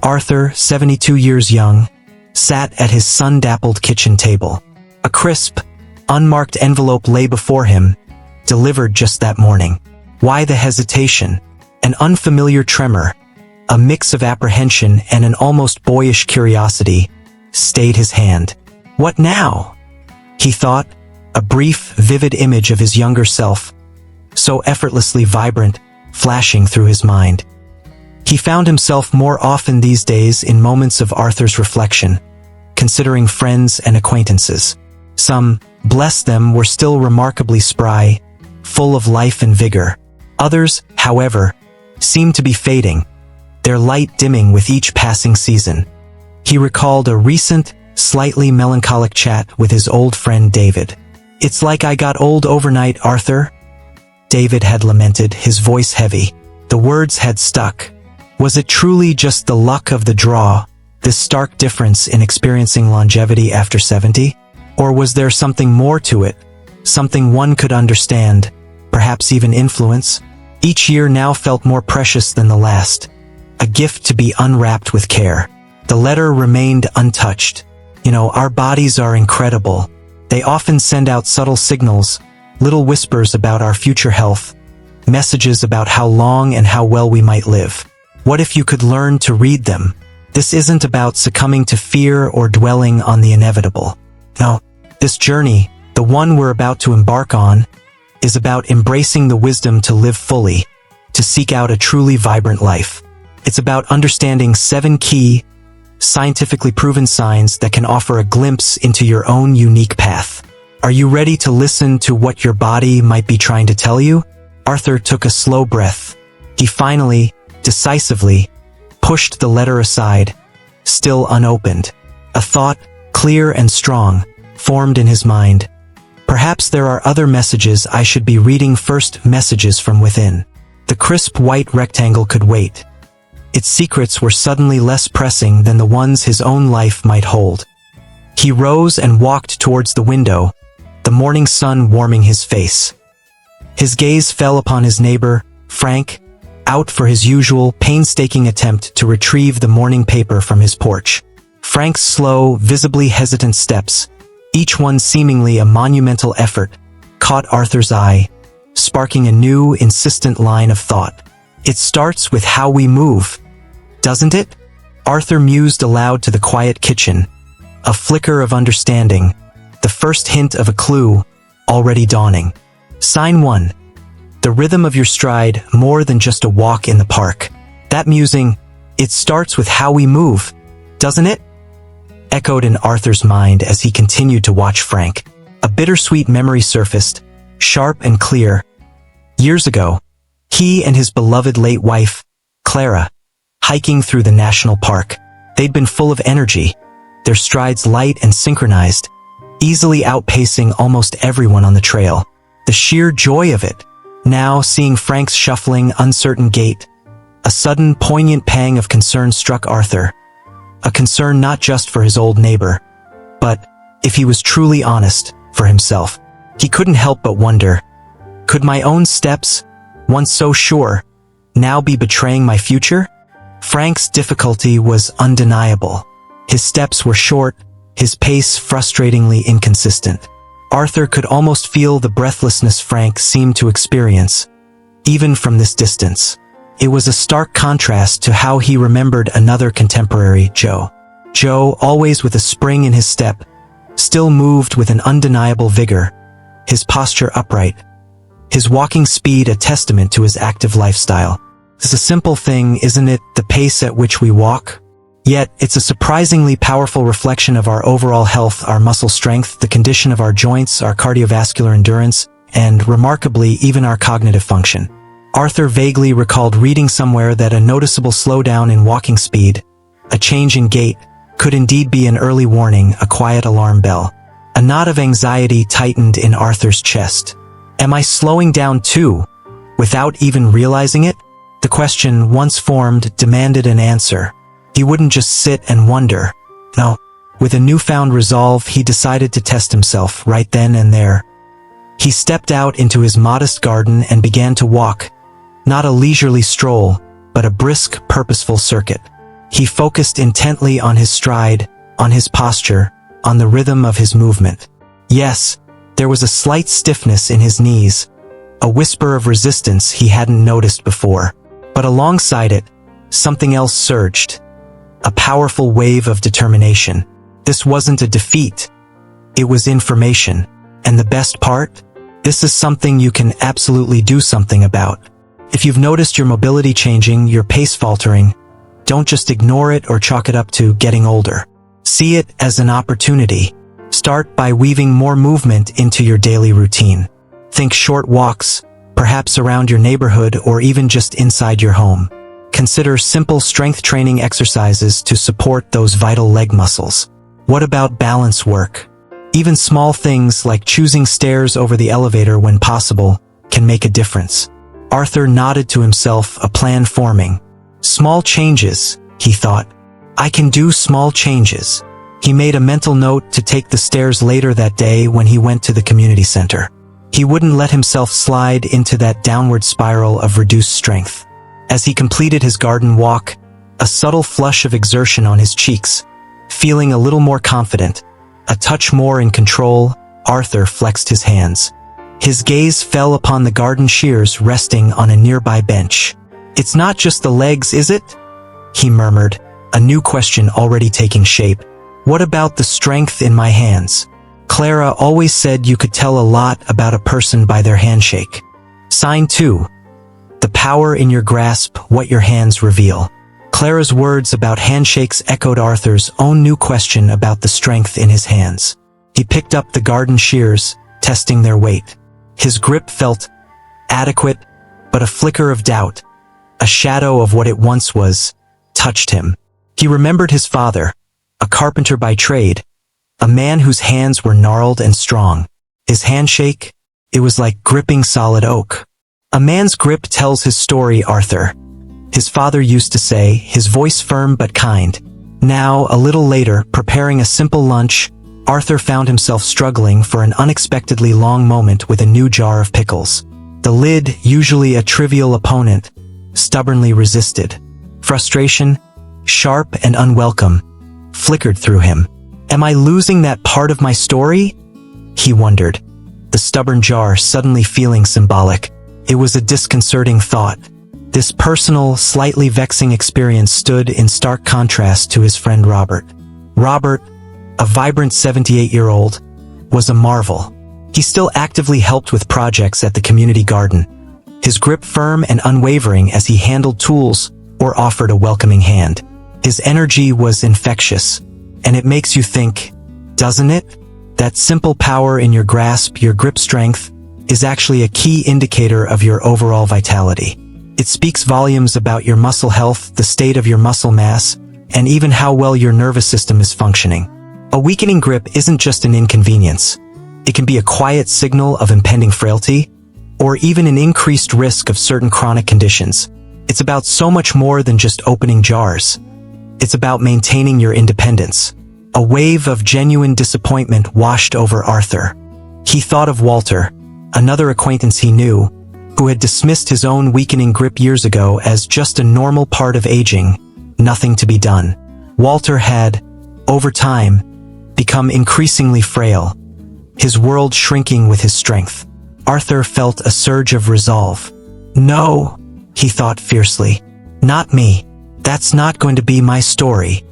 Arthur, 72 years young, sat at his sun-dappled kitchen table. A crisp, unmarked envelope lay before him, delivered just that morning. Why the hesitation? An unfamiliar tremor, a mix of apprehension and an almost boyish curiosity, stayed his hand. What now? He thought, a brief, vivid image of his younger self, so effortlessly vibrant, flashing through his mind. He found himself more often these days in moments of Arthur's reflection, considering friends and acquaintances. Some, bless them, were still remarkably spry, full of life and vigor. Others, however, seemed to be fading, their light dimming with each passing season. He recalled a recent, slightly melancholic chat with his old friend David. "It's like I got old overnight, Arthur," David had lamented, his voice heavy. The words had stuck. Was it truly just the luck of the draw, this stark difference in experiencing longevity after 70? Or was there something more to it, something one could understand, perhaps even influence? Each year now felt more precious than the last, a gift to be unwrapped with care. The letter remained untouched. Our bodies are incredible. They often send out subtle signals, little whispers about our future health, messages about how long and how well we might live. What if you could learn to read them? This isn't about succumbing to fear or dwelling on the inevitable. No, this journey, the one we're about to embark on, is about embracing the wisdom to live fully, to seek out a truly vibrant life. It's about understanding 7 key, scientifically proven signs that can offer a glimpse into your own unique path. Are you ready to listen to what your body might be trying to tell you? Arthur took a slow breath. He finally, decisively, pushed the letter aside, still unopened. A thought, clear and strong, formed in his mind. Perhaps there are other messages I should be reading first. Messages from within. The crisp white rectangle could wait. Its secrets were suddenly less pressing than the ones his own life might hold. He rose and walked towards the window, the morning sun warming his face. His gaze fell upon his neighbor, Frank, out for his usual, painstaking attempt to retrieve the morning paper from his porch. Frank's slow, visibly hesitant steps, each one seemingly a monumental effort, caught Arthur's eye, sparking a new, insistent line of thought. It starts with how we move, doesn't it? Arthur mused aloud to the quiet kitchen, a flicker of understanding, the first hint of a clue, already dawning. Sign 1. The rhythm of your stride, more than just a walk in the park. That musing, it starts with how we move, doesn't it? Echoed in Arthur's mind as he continued to watch Frank. A bittersweet memory surfaced, sharp and clear. Years ago, he and his beloved late wife, Clara, hiking through the national park. They'd been full of energy, their strides light and synchronized, easily outpacing almost everyone on the trail. The sheer joy of it. Now, seeing Frank's shuffling, uncertain gait, a sudden, poignant pang of concern struck Arthur. A concern not just for his old neighbor, but, if he was truly honest, for himself. He couldn't help but wonder, could my own steps, once so sure, now be betraying my future? Frank's difficulty was undeniable. His steps were short, his pace frustratingly inconsistent. Arthur could almost feel the breathlessness Frank seemed to experience, even from this distance. It was a stark contrast to how he remembered another contemporary, Joe. Joe, always with a spring in his step, still moved with an undeniable vigor, his posture upright, his walking speed a testament to his active lifestyle. It's a simple thing, isn't it, the pace at which we walk? Yet, it's a surprisingly powerful reflection of our overall health, our muscle strength, the condition of our joints, our cardiovascular endurance, and, remarkably, even our cognitive function. Arthur vaguely recalled reading somewhere that a noticeable slowdown in walking speed, a change in gait, could indeed be an early warning, a quiet alarm bell. A knot of anxiety tightened in Arthur's chest. Am I slowing down too, without even realizing it? The question, once formed, demanded an answer. He wouldn't just sit and wonder. No, with a newfound resolve, he decided to test himself right then and there. He stepped out into his modest garden and began to walk, not a leisurely stroll, but a brisk, purposeful circuit. He focused intently on his stride, on his posture, on the rhythm of his movement. Yes, there was a slight stiffness in his knees, a whisper of resistance he hadn't noticed before. But alongside it, something else surged. A powerful wave of determination. This wasn't a defeat. It was information. And the best part? This is something you can absolutely do something about. If you've noticed your mobility changing, your pace faltering, don't just ignore it or chalk it up to getting older. See it as an opportunity. Start by weaving more movement into your daily routine. Think short walks, perhaps around your neighborhood or even just inside your home. Consider simple strength training exercises to support those vital leg muscles. What about balance work? Even small things like choosing stairs over the elevator when possible can make a difference. Arthur nodded to himself, a plan forming. Small changes, he thought. I can do small changes. He made a mental note to take the stairs later that day when he went to the community center. He wouldn't let himself slide into that downward spiral of reduced strength. As he completed his garden walk, a subtle flush of exertion on his cheeks. Feeling a little more confident, a touch more in control, Arthur flexed his hands. His gaze fell upon the garden shears resting on a nearby bench. It's not just the legs, is it? He murmured, a new question already taking shape. What about the strength in my hands? Clara always said you could tell a lot about a person by their handshake. Sign 2. The power in your grasp, what your hands reveal. Clara's words about handshakes echoed Arthur's own new question about the strength in his hands. He picked up the garden shears, testing their weight. His grip felt adequate, but a flicker of doubt, a shadow of what it once was, touched him. He remembered his father, a carpenter by trade, a man whose hands were gnarled and strong. His handshake, it was like gripping solid oak. A man's grip tells his story, Arthur. His father used to say, his voice firm but kind. Now, a little later, preparing a simple lunch, Arthur found himself struggling for an unexpectedly long moment with a new jar of pickles. The lid, usually a trivial opponent, stubbornly resisted. Frustration, sharp and unwelcome, flickered through him. Am I losing that part of my story? He wondered, the stubborn jar suddenly feeling symbolic. It was a disconcerting thought. This personal, slightly vexing experience stood in stark contrast to his friend Robert. Robert, a vibrant 78-year-old, was a marvel. He still actively helped with projects at the community garden, his grip firm and unwavering as he handled tools or offered a welcoming hand. His energy was infectious, and it makes you think, doesn't it? That simple power in your grasp, your grip strength, is actually a key indicator of your overall vitality. It speaks volumes about your muscle health, the state of your muscle mass, and even how well your nervous system is functioning. A weakening grip isn't just an inconvenience. It can be a quiet signal of impending frailty, or even an increased risk of certain chronic conditions. It's about so much more than just opening jars. It's about maintaining your independence. A wave of genuine disappointment washed over Arthur. He thought of Walter, another acquaintance he knew, who had dismissed his own weakening grip years ago as just a normal part of aging, nothing to be done. Walter had, over time, become increasingly frail, his world shrinking with his strength. Arthur felt a surge of resolve. No, he thought fiercely. Not me. That's not going to be my story.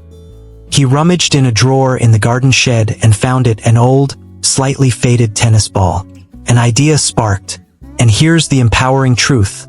He rummaged in a drawer in the garden shed and found it an old, slightly faded tennis ball. An idea sparked. And here's the empowering truth.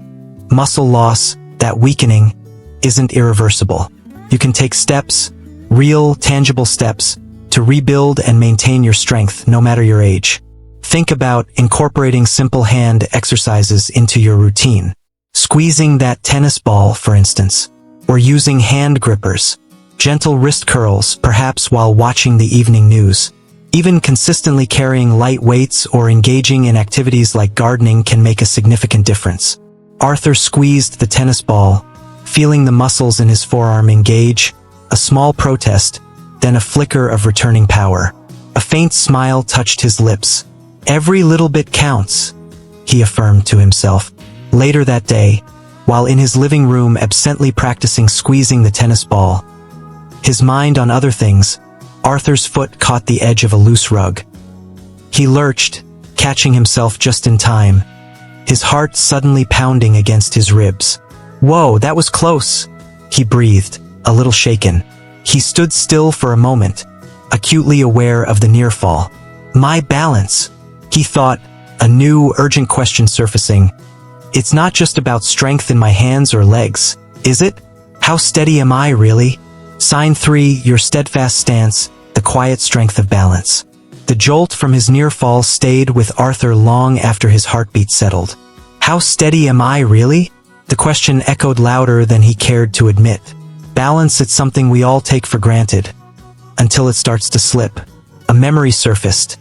Muscle loss, that weakening, isn't irreversible. You can take steps, real, tangible steps, to rebuild and maintain your strength no matter your age. Think about incorporating simple hand exercises into your routine. Squeezing that tennis ball, for instance, or using hand grippers, gentle wrist curls, perhaps while watching the evening news. Even consistently carrying light weights or engaging in activities like gardening can make a significant difference. Arthur squeezed the tennis ball, feeling the muscles in his forearm engage, a small protest, then a flicker of returning power. A faint smile touched his lips. Every little bit counts, he affirmed to himself. Later that day, while in his living room absently practicing squeezing the tennis ball, His mind on other things, Arthur's foot caught the edge of a loose rug. He lurched, catching himself just in time, his heart suddenly pounding against his ribs. "Whoa, that was close," he breathed, a little shaken. He stood still for a moment, acutely aware of the near fall. "My balance," he thought, a new, urgent question surfacing. "It's not just about strength in my hands or legs, is it? How steady am I, really?" Sign 3, your steadfast stance, the quiet strength of balance. The jolt from his near fall stayed with Arthur long after his heartbeat settled. How steady am I, really? The question echoed louder than he cared to admit. Balance, it's something we all take for granted, until it starts to slip. A memory surfaced.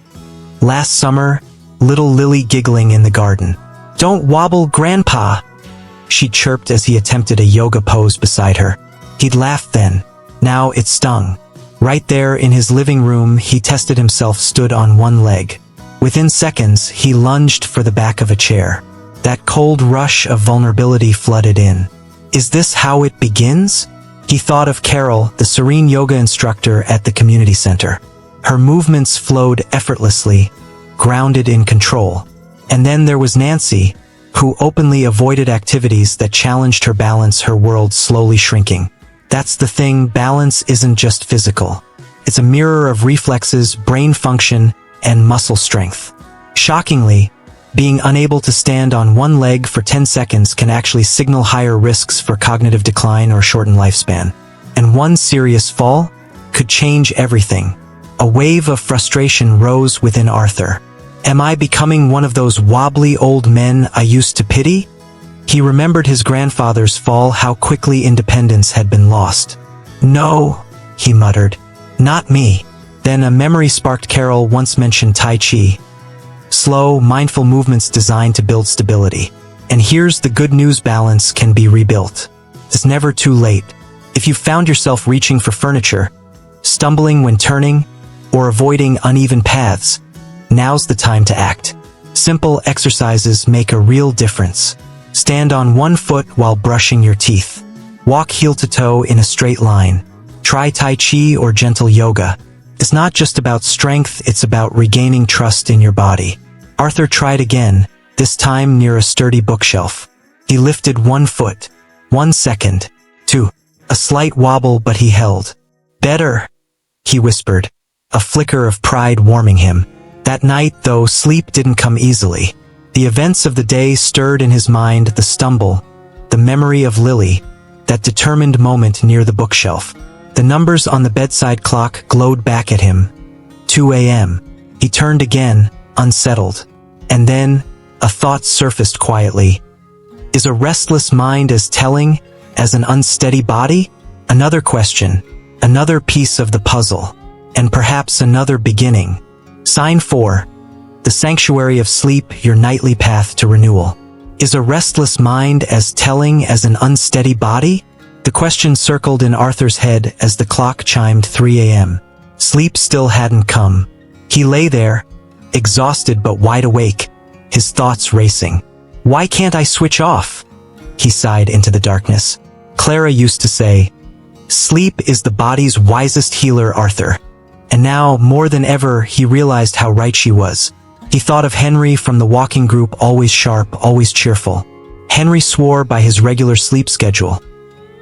Last summer, little Lily giggling in the garden. "Don't wobble, Grandpa," she chirped as he attempted a yoga pose beside her. He'd laughed then. Now it stung. Right there in his living room, he tested himself, stood on one leg. Within seconds, he lunged for the back of a chair. That cold rush of vulnerability flooded in. Is this how it begins? He thought of Carol, the serene yoga instructor at the community center. Her movements flowed effortlessly, grounded in control. And then there was Nancy, who openly avoided activities that challenged her balance, her world slowly shrinking. That's the thing, balance isn't just physical. It's a mirror of reflexes, brain function, and muscle strength. Shockingly, being unable to stand on one leg for 10 seconds can actually signal higher risks for cognitive decline or shortened lifespan. And one serious fall could change everything. A wave of frustration rose within Arthur. Am I becoming one of those wobbly old men I used to pity? He remembered his grandfather's fall, how quickly independence had been lost. "No," he muttered, "not me." Then a memory sparked. Carol once mentioned Tai Chi. Slow, mindful movements designed to build stability. And here's the good news, balance can be rebuilt. It's never too late. If you found yourself reaching for furniture, stumbling when turning, or avoiding uneven paths, now's the time to act. Simple exercises make a real difference. Stand on one foot while brushing your teeth. Walk heel to toe in a straight line. Try Tai Chi or gentle yoga. It's not just about strength, it's about regaining trust in your body. Arthur tried again, this time near a sturdy bookshelf. He lifted one foot. 1 second. 2. A slight wobble, but he held. "Better," he whispered, a flicker of pride warming him. That night, though, sleep didn't come easily. The events of the day stirred in his mind, the stumble, the memory of Lily, that determined moment near the bookshelf. The numbers on the bedside clock glowed back at him. 2 a.m. He turned again, unsettled. And then, a thought surfaced quietly. Is a restless mind as telling as an unsteady body? Another question, another piece of the puzzle, and perhaps another beginning. Sign 4. The sanctuary of sleep, your nightly path to renewal. Is a restless mind as telling as an unsteady body? The question circled in Arthur's head as the clock chimed 3 a.m. Sleep still hadn't come. He lay there, exhausted but wide awake, his thoughts racing. Why can't I switch off? He sighed into the darkness. Clara used to say, "Sleep is the body's wisest healer, Arthur." And now, more than ever, he realized how right she was. He thought of Henry from the walking group, always sharp, always cheerful. Henry swore by his regular sleep schedule.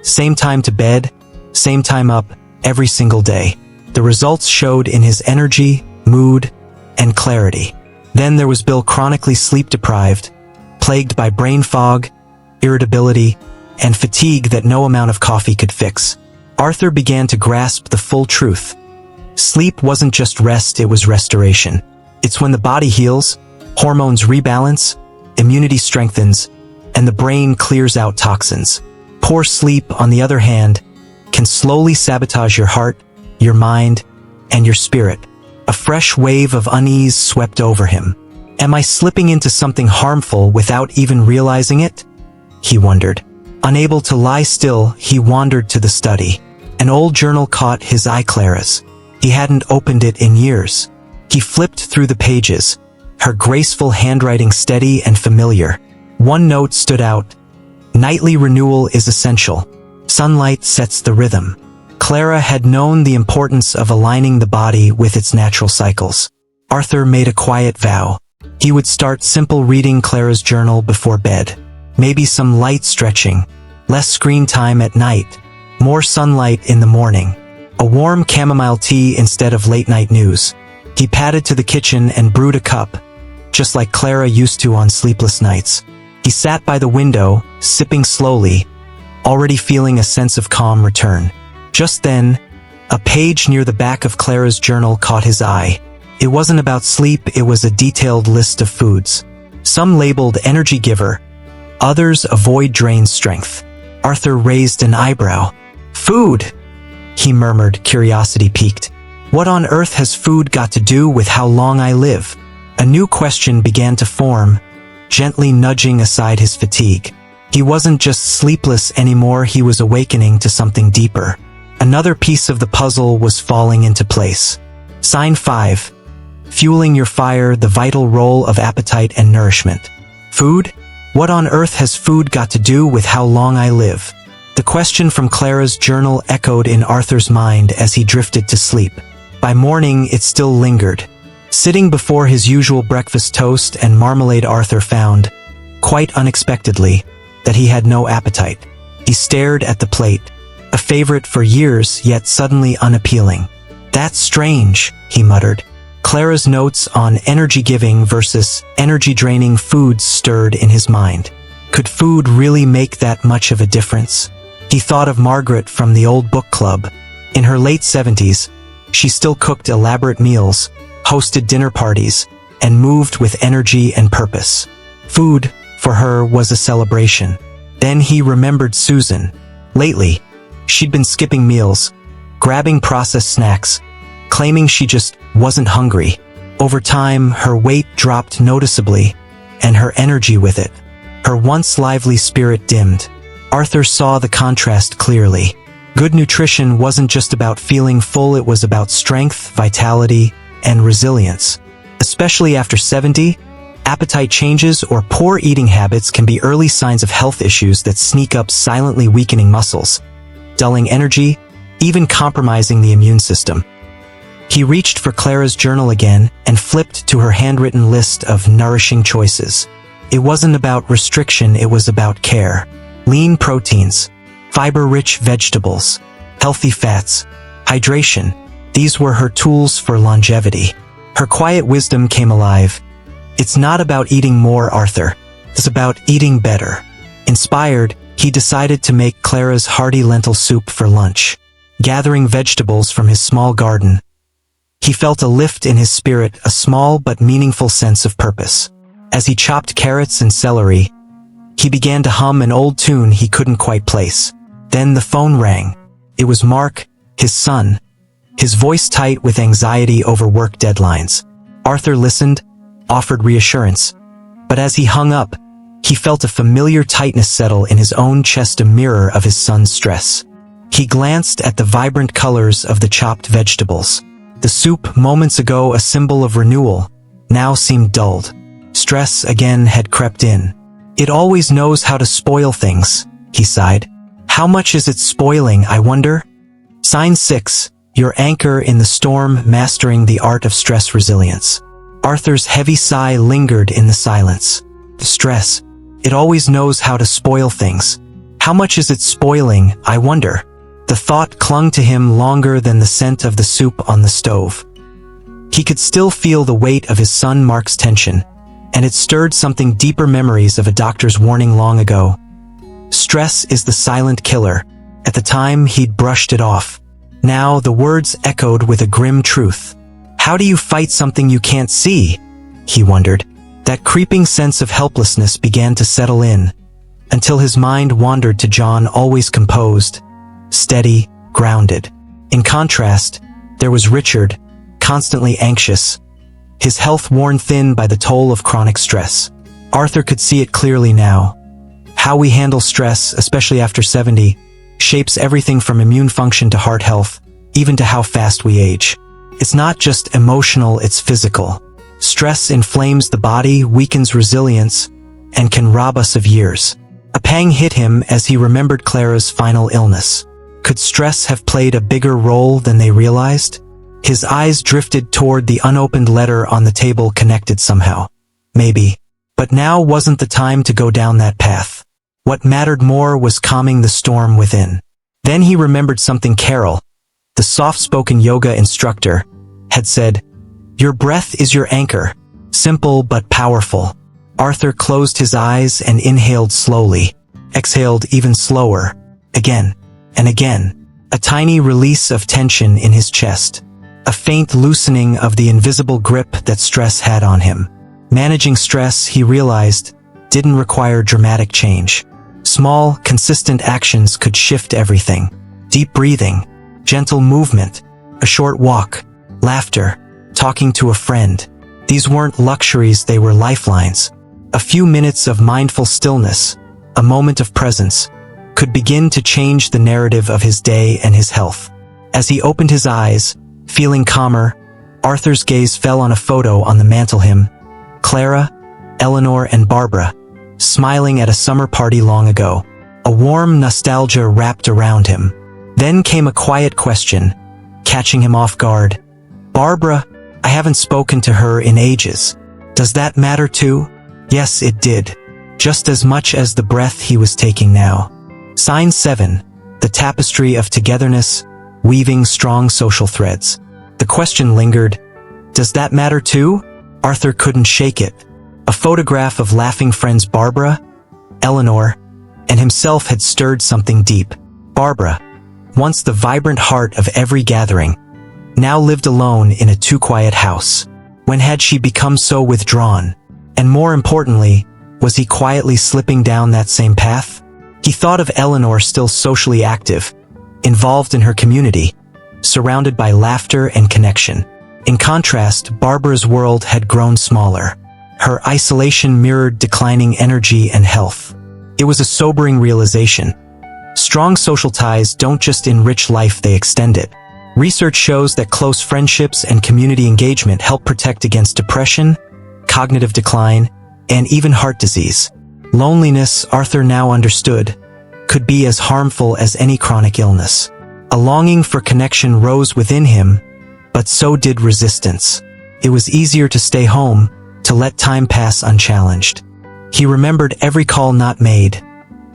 Same time to bed, same time up, every single day. The results showed in his energy, mood, and clarity. Then there was Bill, chronically sleep-deprived, plagued by brain fog, irritability, and fatigue that no amount of coffee could fix. Arthur began to grasp the full truth. Sleep wasn't just rest, it was restoration. It's when the body heals, hormones rebalance, immunity strengthens, and the brain clears out toxins. Poor sleep, on the other hand, can slowly sabotage your heart, your mind, and your spirit. A fresh wave of unease swept over him. Am I slipping into something harmful without even realizing it? He wondered. Unable to lie still, he wandered to the study. An old journal caught his eye. Clara's. He hadn't opened it in years. He flipped through the pages, her graceful handwriting steady and familiar. One note stood out. Nightly renewal is essential. Sunlight sets the rhythm. Clara had known the importance of aligning the body with its natural cycles. Arthur made a quiet vow. He would start simple reading Clara's journal before bed. Maybe some light stretching, less screen time at night, more sunlight in the morning, a warm chamomile tea instead of late-night news. He padded to the kitchen and brewed a cup, just like Clara used to on sleepless nights. He sat by the window, sipping slowly, already feeling a sense of calm return. Just then, a page near the back of Clara's journal caught his eye. It wasn't about sleep, it was a detailed list of foods. Some labeled energy giver, others avoid drains strength. Arthur raised an eyebrow. Food, he murmured, curiosity piqued. What on earth has food got to do with how long I live? A new question began to form, gently nudging aside his fatigue. He wasn't just sleepless anymore, he was awakening to something deeper. Another piece of the puzzle was falling into place. Sign 5. Fueling your fire, the vital role of appetite and nourishment. Food? What on earth has food got to do with how long I live? The question from Clara's journal echoed in Arthur's mind as he drifted to sleep. By morning, it still lingered. Sitting before his usual breakfast toast and marmalade, Arthur found, quite unexpectedly, that he had no appetite. He stared at the plate, a favorite for years, yet suddenly unappealing. That's strange, he muttered. Clara's notes on energy-giving versus energy-draining foods stirred in his mind. Could food really make that much of a difference? He thought of Margaret from the old book club. In her late 70s, she still cooked elaborate meals, hosted dinner parties, and moved with energy and purpose. Food, for her, was a celebration. Then he remembered Susan. Lately, she'd been skipping meals, grabbing processed snacks, claiming she just wasn't hungry. Over time, her weight dropped noticeably, and her energy with it. Her once lively spirit dimmed. Arthur saw the contrast clearly. Good nutrition wasn't just about feeling full, it was about strength, vitality, and resilience. Especially after 70, appetite changes or poor eating habits can be early signs of health issues that sneak up, silently weakening muscles, dulling energy, even compromising the immune system. He reached for Clara's journal again and flipped to her handwritten list of nourishing choices. It wasn't about restriction, it was about care. Lean proteins, fiber-rich vegetables, healthy fats, hydration. These were her tools for longevity. Her quiet wisdom came alive. It's not about eating more, Arthur. It's about eating better. Inspired, he decided to make Clara's hearty lentil soup for lunch. Gathering vegetables from his small garden, he felt a lift in his spirit, a small but meaningful sense of purpose. As he chopped carrots and celery, he began to hum an old tune he couldn't quite place. Then the phone rang. It was Mark, his son, his voice tight with anxiety over work deadlines. Arthur listened, offered reassurance, but as he hung up, he felt a familiar tightness settle in his own chest, a mirror of his son's stress. He glanced at the vibrant colors of the chopped vegetables. The soup, moments ago a symbol of renewal, now seemed dulled. Stress again had crept in. It always knows how to spoil things, he sighed. How much is it spoiling, I wonder? Sign 6, your anchor in the storm, mastering the art of stress resilience. Arthur's heavy sigh lingered in the silence. The stress, it always knows how to spoil things. How much is it spoiling, I wonder? The thought clung to him longer than the scent of the soup on the stove. He could still feel the weight of his son Mark's tension, and it stirred something deeper, memories of a doctor's warning long ago. Stress is the silent killer. At the time, he'd brushed it off. Now, the words echoed with a grim truth. How do you fight something you can't see? He wondered. That creeping sense of helplessness began to settle in, until his mind wandered to John, always composed, steady, grounded. In contrast, there was Richard, constantly anxious, his health worn thin by the toll of chronic stress. Arthur could see it clearly now. How we handle stress, especially after 70, shapes everything from immune function to heart health, even to how fast we age. It's not just emotional, it's physical. Stress inflames the body, weakens resilience, and can rob us of years. A pang hit him as he remembered Clara's final illness. Could stress have played a bigger role than they realized? His eyes drifted toward the unopened letter on the table, connected somehow. Maybe. But now wasn't the time to go down that path. What mattered more was calming the storm within. Then he remembered something Carol, the soft-spoken yoga instructor, had said. Your breath is your anchor. Simple but powerful. Arthur closed his eyes and inhaled slowly, exhaled even slower, again and again. A tiny release of tension in his chest. A faint loosening of the invisible grip that stress had on him. Managing stress, he realized, didn't require dramatic change. Small, consistent actions could shift everything. Deep breathing, gentle movement, a short walk, laughter, talking to a friend. These weren't luxuries, they were lifelines. A few minutes of mindful stillness, a moment of presence, could begin to change the narrative of his day and his health. As he opened his eyes, feeling calmer, Arthur's gaze fell on a photo on the mantel. Him, Clara, Eleanor, and Barbara, smiling at a summer party long ago. A warm nostalgia wrapped around him. Then came a quiet question, catching him off guard. Barbara, I haven't spoken to her in ages. Does that matter too? Yes, it did. Just as much as the breath he was taking now. Sign 7, the tapestry of togetherness, weaving strong social threads. The question lingered. Does that matter too? Arthur couldn't shake it. A photograph of laughing friends Barbara, Eleanor, and himself had stirred something deep. Barbara, once the vibrant heart of every gathering, now lived alone in a too-quiet house. When had she become so withdrawn? And more importantly, was he quietly slipping down that same path? He thought of Eleanor, still socially active, involved in her community, surrounded by laughter and connection. In contrast, Barbara's world had grown smaller. Her isolation mirrored declining energy and health. It was a sobering realization. Strong social ties don't just enrich life, they extend it. Research shows that close friendships and community engagement help protect against depression, cognitive decline, and even heart disease. Loneliness, Arthur now understood, could be as harmful as any chronic illness. A longing for connection rose within him, but so did resistance. It was easier to stay home, to let time pass unchallenged. He remembered every call not made,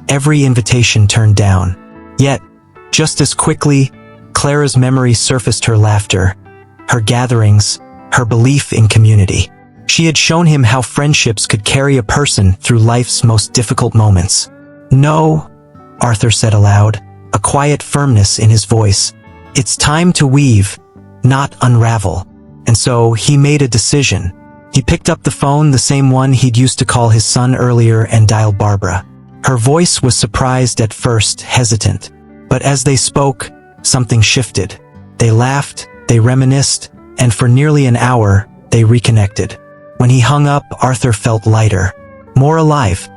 every invitation turned down. Yet, just as quickly, Clara's memory surfaced, her laughter, her gatherings, her belief in community. She had shown him how friendships could carry a person through life's most difficult moments. No, Arthur said aloud, a quiet firmness in his voice. It's time to weave, not unravel. And so he made a decision. He picked up the phone, the same one he'd used to call his son earlier, and dialed Barbara. Her voice was surprised at first, hesitant. But as they spoke, something shifted. They laughed, they reminisced, and for nearly an hour, they reconnected. When he hung up, Arthur felt lighter, more alive.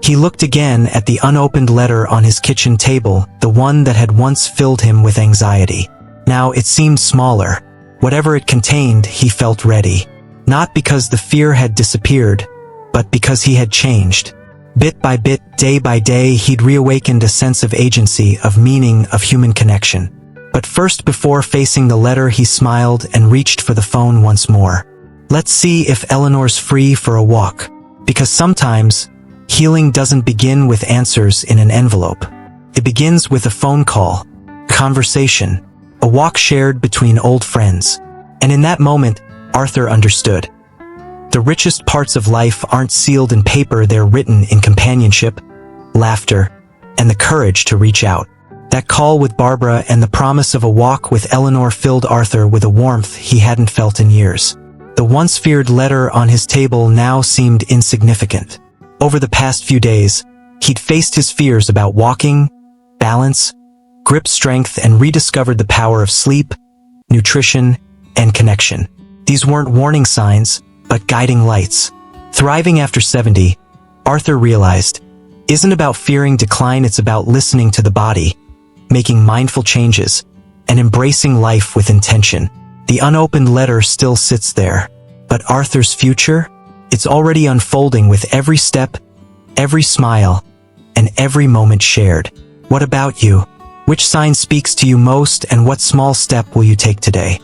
He looked again at the unopened letter on his kitchen table, the one that had once filled him with anxiety. Now it seemed smaller. Whatever it contained, he felt ready. Not because the fear had disappeared, but because he had changed. Bit by bit, day by day, he'd reawakened a sense of agency, of meaning, of human connection. But first, before facing the letter, he smiled and reached for the phone once more. Let's see if Eleanor's free for a walk. Because sometimes, healing doesn't begin with answers in an envelope. It begins with a phone call, conversation, a walk shared between old friends. And in that moment, Arthur understood. The richest parts of life aren't sealed in paper, they're written in companionship, laughter, and the courage to reach out. That call with Barbara and the promise of a walk with Eleanor filled Arthur with a warmth he hadn't felt in years. The once feared letter on his table now seemed insignificant. Over the past few days, he'd faced his fears about walking, balance, grip strength, and rediscovered the power of sleep, nutrition, and connection. These weren't warning signs, but guiding lights. Thriving after 70, Arthur realized, isn't about fearing decline, it's about listening to the body, making mindful changes, and embracing life with intention. The unopened letter still sits there, but Arthur's future? It's already unfolding with every step, every smile, and every moment shared. What about you? Which sign speaks to you most, and what small step will you take today?